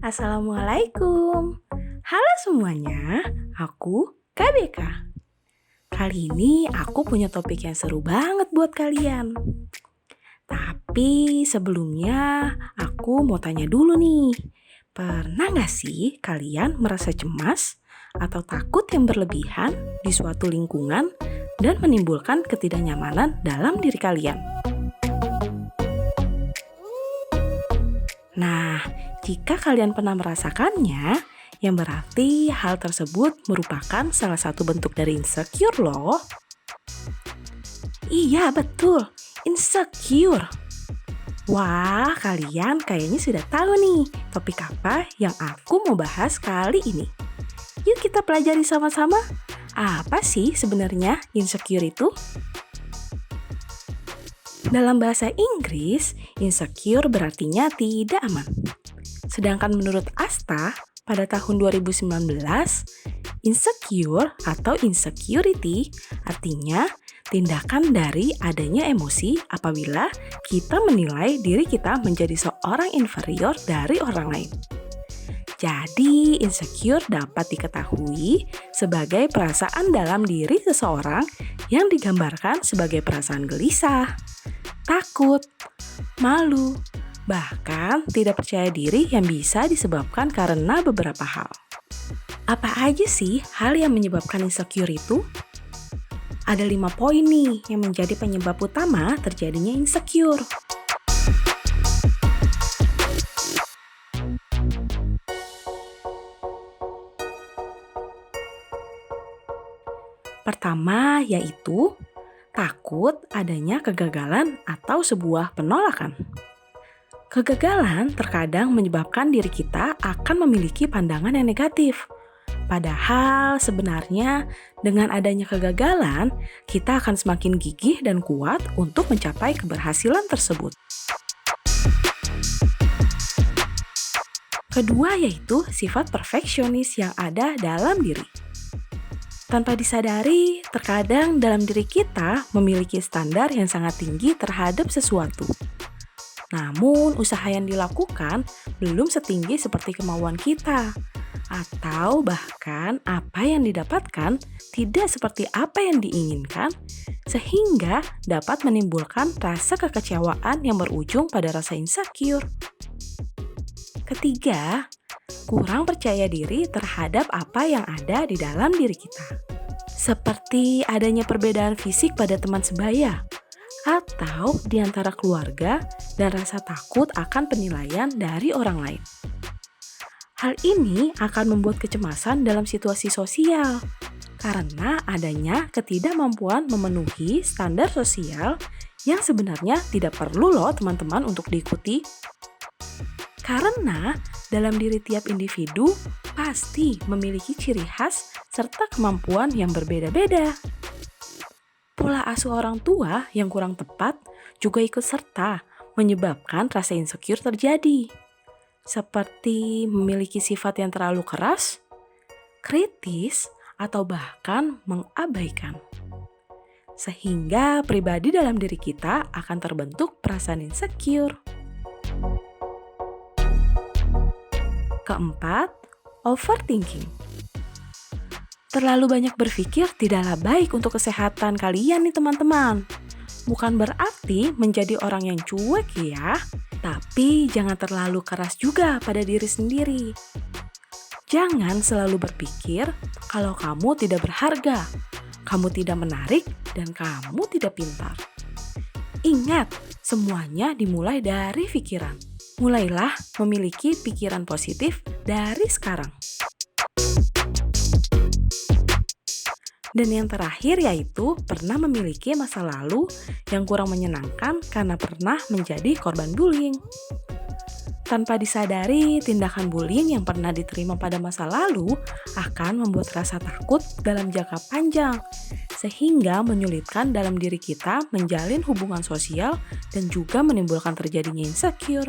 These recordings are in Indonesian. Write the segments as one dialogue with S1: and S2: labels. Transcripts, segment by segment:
S1: Assalamualaikum. Halo semuanya, aku KBK. Kali ini aku punya topik yang seru banget buat kalian. Tapi sebelumnya aku mau tanya dulu nih. Pernah gak sih kalian merasa cemas atau takut yang berlebihan di suatu lingkungan dan menimbulkan ketidaknyamanan dalam diri kalian? Nah, jika kalian pernah merasakannya, yang berarti hal tersebut merupakan salah satu bentuk dari insecure loh. Iya, betul. Insecure. Wah, kalian kayaknya sudah tahu nih topik apa yang aku mau bahas kali ini. Yuk kita pelajari sama-sama. Apa sih sebenarnya insecure itu? Dalam bahasa Inggris, insecure berartinya tidak aman. Sedangkan menurut Asta, pada tahun 2019, insecure atau insecurity artinya tindakan dari adanya emosi apabila kita menilai diri kita menjadi seorang inferior dari orang lain. Jadi, insecure dapat diketahui sebagai perasaan dalam diri seseorang yang digambarkan sebagai perasaan gelisah, takut, malu, bahkan tidak percaya diri yang bisa disebabkan karena beberapa hal. Apa aja sih hal yang menyebabkan insecure itu? Ada 5 poin nih yang menjadi penyebab utama terjadinya insecure. Pertama yaitu takut adanya kegagalan atau sebuah penolakan. Kegagalan terkadang menyebabkan diri kita akan memiliki pandangan yang negatif. Padahal sebenarnya dengan adanya kegagalan, kita akan semakin gigih dan kuat untuk mencapai keberhasilan tersebut. Kedua yaitu sifat perfeksionis yang ada dalam diri. Tanpa disadari, terkadang dalam diri kita memiliki standar yang sangat tinggi terhadap sesuatu. Namun, usaha yang dilakukan belum setinggi seperti kemauan kita. Atau bahkan apa yang didapatkan tidak seperti apa yang diinginkan, sehingga dapat menimbulkan rasa kekecewaan yang berujung pada rasa insecure. Ketiga, kurang percaya diri terhadap apa yang ada di dalam diri kita. Seperti adanya perbedaan fisik pada teman sebaya, atau di antara keluarga dan rasa takut akan penilaian dari orang lain. Hal ini akan membuat kecemasan dalam situasi sosial, karena adanya ketidakmampuan memenuhi standar sosial yang sebenarnya tidak perlu loh teman-teman untuk diikuti. Karena dalam diri tiap individu pasti memiliki ciri khas serta kemampuan yang berbeda-beda. Pola asuh orang tua yang kurang tepat juga ikut serta menyebabkan rasa insecure terjadi. Seperti memiliki sifat yang terlalu keras, kritis, atau bahkan mengabaikan. Sehingga pribadi dalam diri kita akan terbentuk perasaan insecure. Keempat, overthinking. Terlalu banyak berpikir tidaklah baik untuk kesehatan kalian nih teman-teman. Bukan berarti menjadi orang yang cuek ya, tapi jangan terlalu keras juga pada diri sendiri. Jangan selalu berpikir kalau kamu tidak berharga, kamu tidak menarik, dan kamu tidak pintar. Ingat, semuanya dimulai dari pikiran. Mulailah memiliki pikiran positif dari sekarang. Dan yang terakhir yaitu pernah memiliki masa lalu yang kurang menyenangkan karena pernah menjadi korban bullying. Tanpa disadari, tindakan bullying yang pernah diterima pada masa lalu akan membuat rasa takut dalam jangka panjang, sehingga menyulitkan dalam diri kita menjalin hubungan sosial dan juga menimbulkan terjadinya insecure.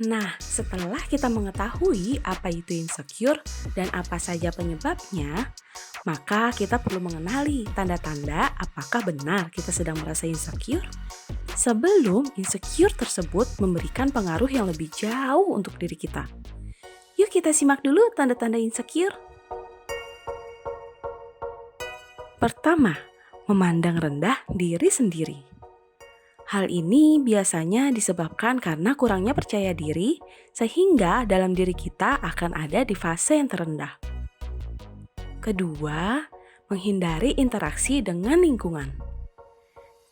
S1: Nah, setelah kita mengetahui apa itu insecure dan apa saja penyebabnya, maka kita perlu mengenali tanda-tanda apakah benar kita sedang merasa insecure. sebelum insecure tersebut memberikan pengaruh yang lebih jauh untuk diri kita. Yuk kita simak dulu tanda-tanda insecure. Pertama, memandang rendah diri sendiri. Hal ini biasanya disebabkan karena kurangnya percaya diri, sehingga dalam diri kita akan ada di fase yang terendah. Kedua, menghindari interaksi dengan lingkungan.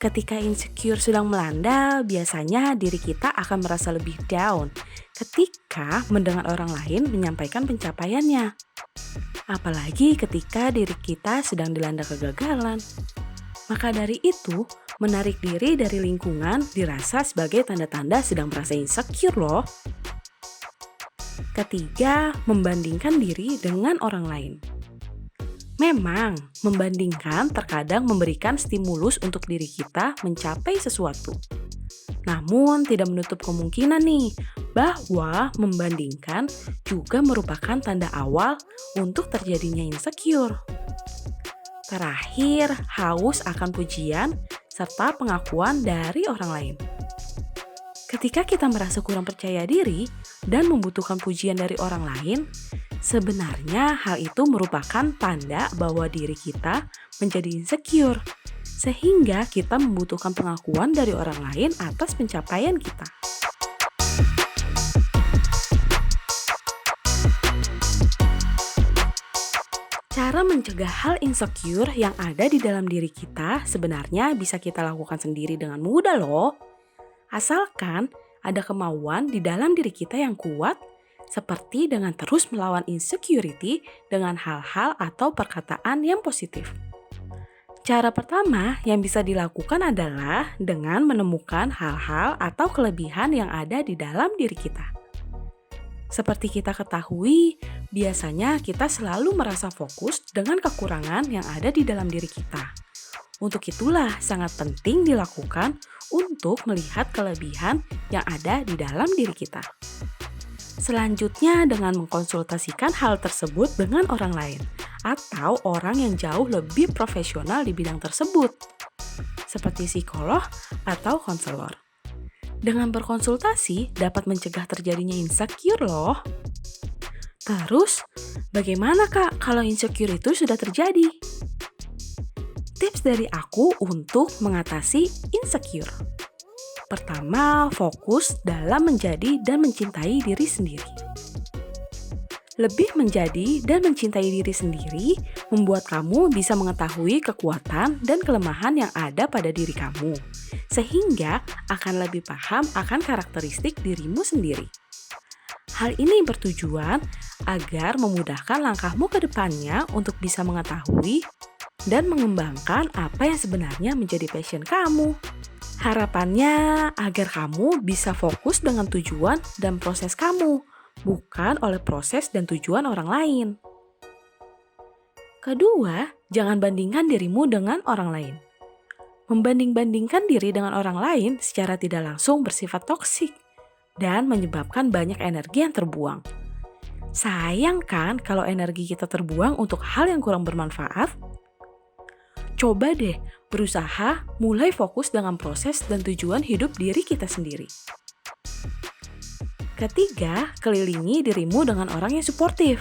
S1: Ketika insecure sedang melanda, biasanya diri kita akan merasa lebih down ketika mendengar orang lain menyampaikan pencapaiannya. Apalagi ketika diri kita sedang dilanda kegagalan. Maka dari itu, menarik diri dari lingkungan dirasa sebagai tanda-tanda sedang merasa insecure loh. Ketiga, membandingkan diri dengan orang lain. Memang, membandingkan terkadang memberikan stimulus untuk diri kita mencapai sesuatu. Namun, tidak menutup kemungkinan nih, bahwa membandingkan juga merupakan tanda awal untuk terjadinya insecure. Terakhir, haus akan pujian serta pengakuan dari orang lain. Ketika kita merasa kurang percaya diri dan membutuhkan pujian dari orang lain, sebenarnya hal itu merupakan tanda bahwa diri kita menjadi insecure, sehingga kita membutuhkan pengakuan dari orang lain atas pencapaian kita. Cara mencegah hal insecure yang ada di dalam diri kita sebenarnya bisa kita lakukan sendiri dengan mudah loh. Asalkan ada kemauan di dalam diri kita yang kuat, seperti dengan terus melawan insecurity dengan hal-hal atau perkataan yang positif. Cara pertama yang bisa dilakukan adalah dengan menemukan hal-hal atau kelebihan yang ada di dalam diri kita. Seperti kita ketahui, biasanya kita selalu merasa fokus dengan kekurangan yang ada di dalam diri kita. Untuk itulah sangat penting dilakukan untuk melihat kelebihan yang ada di dalam diri kita. Selanjutnya dengan mengkonsultasikan hal tersebut dengan orang lain atau orang yang jauh lebih profesional di bidang tersebut, seperti psikolog atau konselor. Dengan berkonsultasi dapat mencegah terjadinya insecure loh. Terus, bagaimana Kak kalau insecure itu sudah terjadi? Tips dari aku untuk mengatasi insecure. Pertama, fokus dalam menjadi dan mencintai diri sendiri. Lebih menjadi dan mencintai diri sendiri membuat kamu bisa mengetahui kekuatan dan kelemahan yang ada pada diri kamu, sehingga akan lebih paham akan karakteristik dirimu sendiri. Hal ini bertujuan agar memudahkan langkahmu ke depannya untuk bisa mengetahui dan mengembangkan apa yang sebenarnya menjadi passion kamu. Harapannya agar kamu bisa fokus dengan tujuan dan proses kamu, bukan oleh proses dan tujuan orang lain. Kedua, jangan bandingkan dirimu dengan orang lain. Membanding-bandingkan diri dengan orang lain secara tidak langsung bersifat toksik dan menyebabkan banyak energi yang terbuang. Sayang kan kalau energi kita terbuang untuk hal yang kurang bermanfaat? Coba deh berusaha mulai fokus dengan proses dan tujuan hidup diri kita sendiri. Ketiga, kelilingi dirimu dengan orang yang suportif.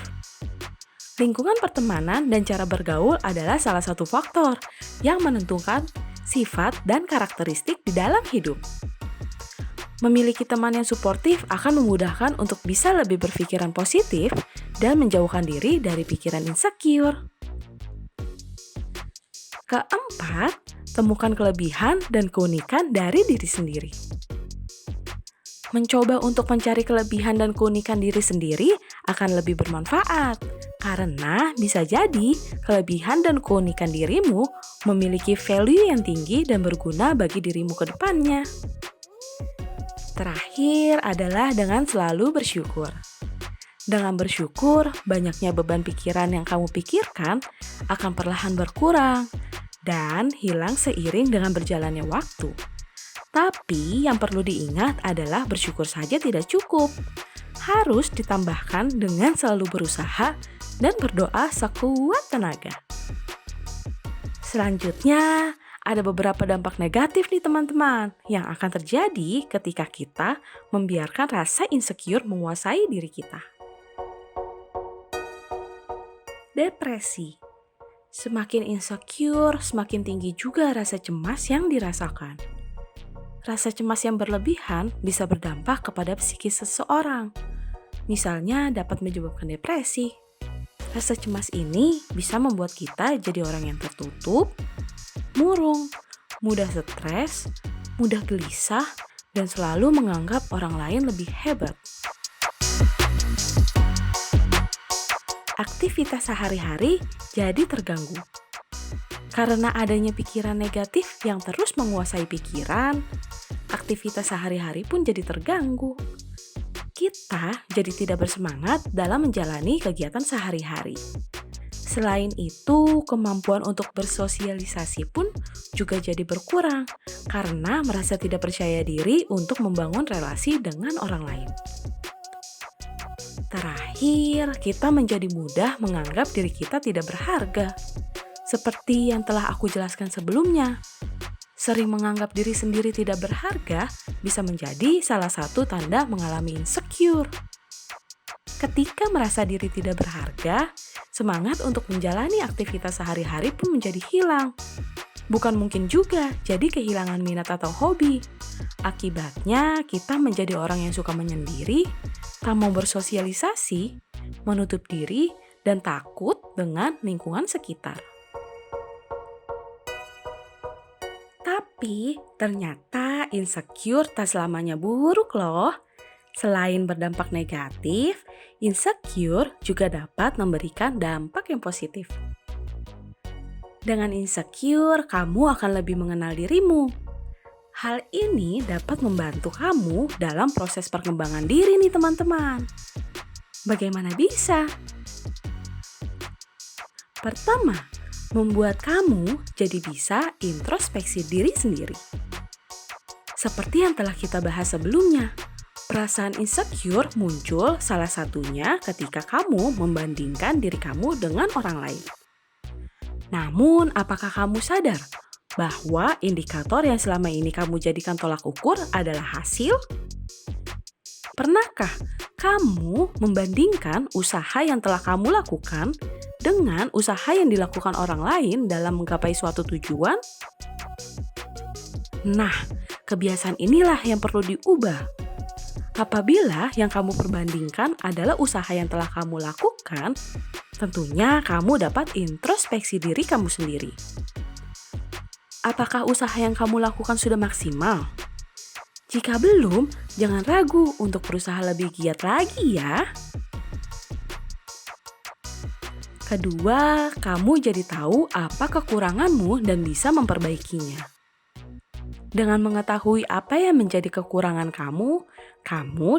S1: Lingkungan pertemanan dan cara bergaul adalah salah satu faktor yang menentukan sifat dan karakteristik di dalam hidup. Memiliki teman yang suportif akan memudahkan untuk bisa lebih berpikiran positif dan menjauhkan diri dari pikiran insecure. Keempat, temukan kelebihan dan keunikan dari diri sendiri. Mencoba untuk mencari kelebihan dan keunikan diri sendiri akan lebih bermanfaat, karena bisa jadi kelebihan dan keunikan dirimu memiliki value yang tinggi dan berguna bagi dirimu ke depannya. Terakhir adalah dengan selalu bersyukur. Dengan bersyukur, banyaknya beban pikiran yang kamu pikirkan akan perlahan berkurang dan hilang seiring dengan berjalannya waktu. Tapi yang perlu diingat adalah bersyukur saja tidak cukup. Harus ditambahkan dengan selalu berusaha dan berdoa sekuat tenaga. Selanjutnya ada beberapa dampak negatif nih teman-teman yang akan terjadi ketika kita membiarkan rasa insecure menguasai diri kita. Depresi. Semakin insecure, semakin tinggi juga rasa cemas yang dirasakan. Rasa cemas yang berlebihan bisa berdampak kepada psikis seseorang. Misalnya dapat menyebabkan depresi. Rasa cemas ini bisa membuat kita jadi orang yang tertutup, murung, mudah stres, mudah gelisah, dan selalu menganggap orang lain lebih hebat. Aktivitas sehari-hari jadi terganggu. Karena adanya pikiran negatif yang terus menguasai pikiran, aktivitas sehari-hari pun jadi terganggu. Kita jadi tidak bersemangat dalam menjalani kegiatan sehari-hari. Selain itu, kemampuan untuk bersosialisasi pun juga jadi berkurang karena merasa tidak percaya diri untuk membangun relasi dengan orang lain. Terakhir, kita menjadi mudah menganggap diri kita tidak berharga. Seperti yang telah aku jelaskan sebelumnya, sering menganggap diri sendiri tidak berharga bisa menjadi salah satu tanda mengalami insecure. Ketika merasa diri tidak berharga, semangat untuk menjalani aktivitas sehari-hari pun menjadi hilang. Bukan mungkin juga jadi kehilangan minat atau hobi. Akibatnya, kita menjadi orang yang suka menyendiri, tak mau bersosialisasi, menutup diri, dan takut dengan lingkungan sekitar. Tapi ternyata insecure tak selamanya buruk loh. Selain berdampak negatif, insecure juga dapat memberikan dampak yang positif. Dengan insecure, kamu akan lebih mengenal dirimu. Hal ini dapat membantu kamu dalam proses perkembangan diri nih teman-teman. Bagaimana bisa? Pertama, membuat kamu jadi bisa introspeksi diri sendiri. Seperti yang telah kita bahas sebelumnya, perasaan insecure muncul salah satunya ketika kamu membandingkan diri kamu dengan orang lain. Namun, apakah kamu sadar bahwa indikator yang selama ini kamu jadikan tolak ukur adalah hasil? Pernahkah kamu membandingkan usaha yang telah kamu lakukan dengan usaha yang dilakukan orang lain dalam menggapai suatu tujuan? Nah, kebiasaan inilah yang perlu diubah. Apabila yang kamu perbandingkan adalah usaha yang telah kamu lakukan, tentunya kamu dapat introspeksi diri kamu sendiri. Apakah usaha yang kamu lakukan sudah maksimal? Jika belum, jangan ragu untuk berusaha lebih giat lagi ya. Kedua, kamu jadi tahu apa kekuranganmu dan bisa memperbaikinya. Dengan mengetahui apa yang menjadi kekurangan kamu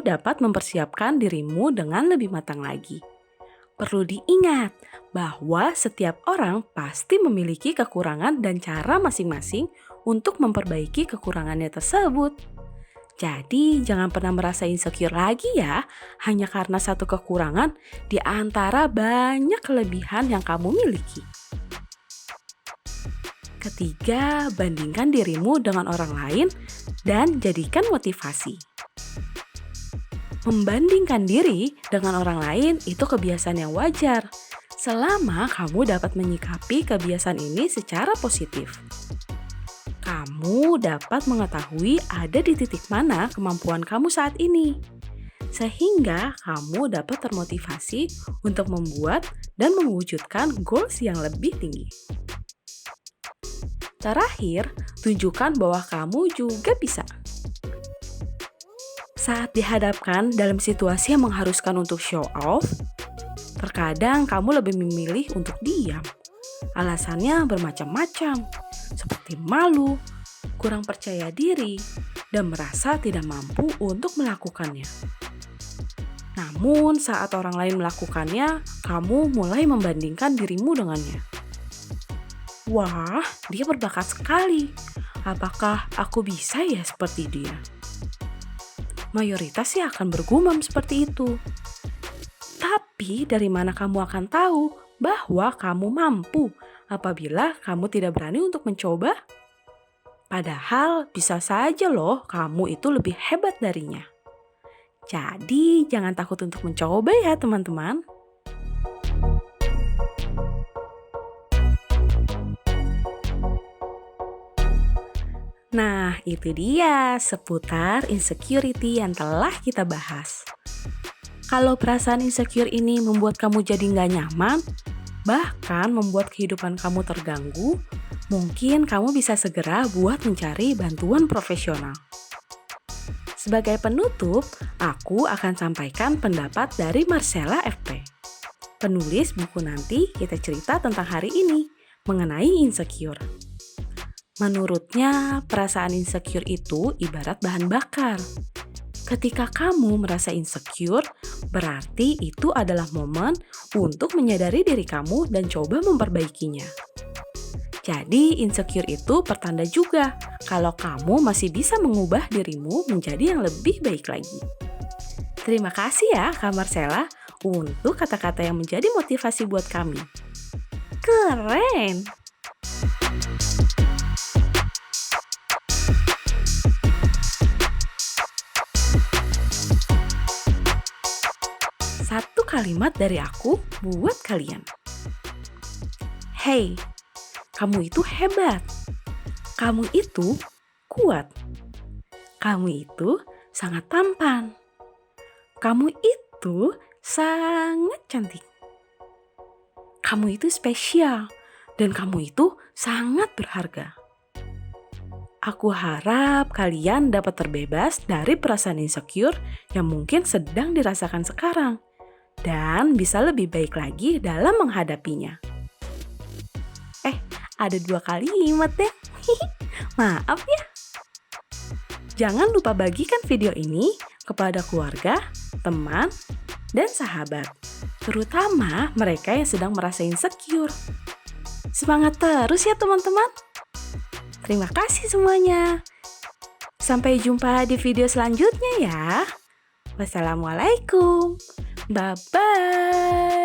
S1: dapat mempersiapkan dirimu dengan lebih matang lagi. Perlu diingat bahwa setiap orang pasti memiliki kekurangan dan cara masing-masing untuk memperbaiki kekurangannya tersebut. Jadi, jangan pernah merasa insecure lagi ya, hanya karena satu kekurangan di antara banyak kelebihan yang kamu miliki. Ketiga, bandingkan dirimu dengan orang lain dan jadikan motivasi. Membandingkan diri dengan orang lain itu kebiasaan yang wajar, selama kamu dapat menyikapi kebiasaan ini secara positif. Kamu dapat mengetahui ada di titik mana kemampuan kamu saat ini, sehingga kamu dapat termotivasi untuk membuat dan mewujudkan goals yang lebih tinggi. Terakhir, tunjukkan bahwa kamu juga bisa. Saat dihadapkan dalam situasi yang mengharuskan untuk show off, terkadang kamu lebih memilih untuk diam. Alasannya bermacam-macam, seperti malu, kurang percaya diri, dan merasa tidak mampu untuk melakukannya. Namun, saat orang lain melakukannya, kamu mulai membandingkan dirimu dengannya. Wah, dia berbakat sekali. Apakah aku bisa ya seperti dia? Mayoritas sih akan bergumam seperti itu. Tapi dari mana kamu akan tahu bahwa kamu mampu apabila kamu tidak berani untuk mencoba? Padahal bisa saja loh kamu itu lebih hebat darinya. Jadi jangan takut untuk mencoba ya teman-teman. Nah, itu dia seputar insecurity yang telah kita bahas. Kalau perasaan insecure ini membuat kamu jadi nggak nyaman, bahkan membuat kehidupan kamu terganggu, mungkin kamu bisa segera buat mencari bantuan profesional. Sebagai penutup, aku akan sampaikan pendapat dari Marcella FP. Penulis buku Nanti Kita Cerita Tentang Hari Ini, mengenai insecure. Menurutnya, perasaan insecure itu ibarat bahan bakar. Ketika kamu merasa insecure, berarti itu adalah momen untuk menyadari diri kamu dan coba memperbaikinya. Jadi, insecure itu pertanda juga kalau kamu masih bisa mengubah dirimu menjadi yang lebih baik lagi. Terima kasih ya Kak Marcella untuk kata-kata yang menjadi motivasi buat kami. Keren! Satu kalimat dari aku buat kalian. Hey, kamu itu hebat. Kamu itu kuat. Kamu itu sangat tampan. Kamu itu sangat cantik. Kamu itu spesial dan kamu itu sangat berharga. Aku harap kalian dapat terbebas dari perasaan insecure yang mungkin sedang dirasakan sekarang dan bisa lebih baik lagi dalam menghadapinya. Ada 2 kalimat deh. Maaf ya. Jangan lupa bagikan video ini kepada keluarga, teman, dan sahabat. Terutama mereka yang sedang merasa insecure. Semangat terus ya teman-teman. Terima kasih semuanya. Sampai jumpa di video selanjutnya ya. Wassalamualaikum. Bye-bye.